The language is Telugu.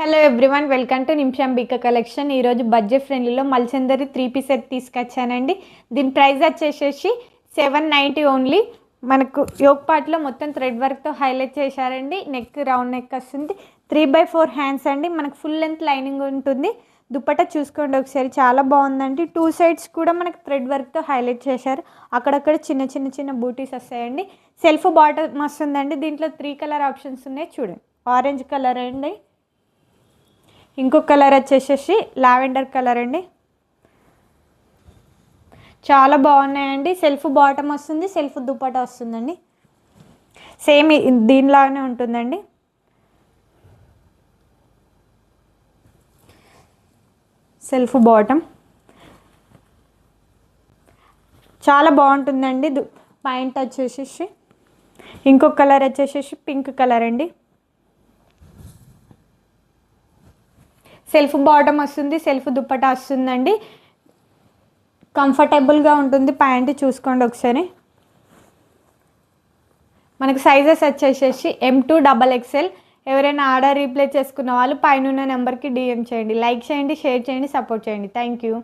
Hello everyone, welcome to Nimishambika collection. ఈరోజు బడ్జెట్ ఫ్రెండ్లీలో మల్చందరి 3 పీస్ సెట్ తీసుకొచ్చానండి. దీని ప్రైస్ వచ్చేసేసి 790 ఓన్లీ. మనకు యోక్ పార్ట్లో మొత్తం థ్రెడ్ వర్క్తో హైలైట్ చేశారండి. నెక్ రౌండ్ నెక్ వస్తుంది. 3/4 హ్యాండ్స్ అండి. మనకు ఫుల్ లెంత్ లైనింగ్ ఉంటుంది. దుపట్టా చూసుకోండి ఒకసారి, చాలా బాగుందండి. 2 సైడ్స్ కూడా మనకు థ్రెడ్ వర్క్తో హైలైట్ చేశారు. అక్కడక్కడ చిన్న బూటీస్ వస్తాయండి. సెల్ఫ్ బాటమ్ వస్తుందండి. దీంట్లో 3 కలర్ ఆప్షన్స్ ఉన్నాయి చూడండి. ఆరెంజ్ కలర్ అండి, ఇంకొక కలర్ వచ్చేసేసి లావెండర్ కలర్ అండి. చాలా బాగున్నాయండి. సెల్ఫ్ బాటమ్ వస్తుంది, సెల్ఫ్ దుపట్టా వస్తుందండి. సేమ్ దీనిలాగానే ఉంటుందండి. సెల్ఫ్ బాటమ్ చాలా బాగుంటుందండి. పాయింట్ వచ్చేసేసి ఇంకొక కలర్ వచ్చేసేసి పింక్ కలర్ అండి. సెల్ఫ్ బాటమ్ వస్తుంది, సెల్ఫ్ దుపట్టా వస్తుందండి. కంఫర్టబుల్గా ఉంటుంది. ప్యాంట్ చూసుకోండి ఒకసారి. మనకు సైజెస్ వచ్చేసేసి M2 XXL. ఎవరైనా ఆర్డర్ రీప్లేస్ చేసుకున్న వాళ్ళు పైన నెంబర్కి DM చేయండి. లైక్ చేయండి, షేర్ చేయండి, సపోర్ట్ చేయండి. Thank you.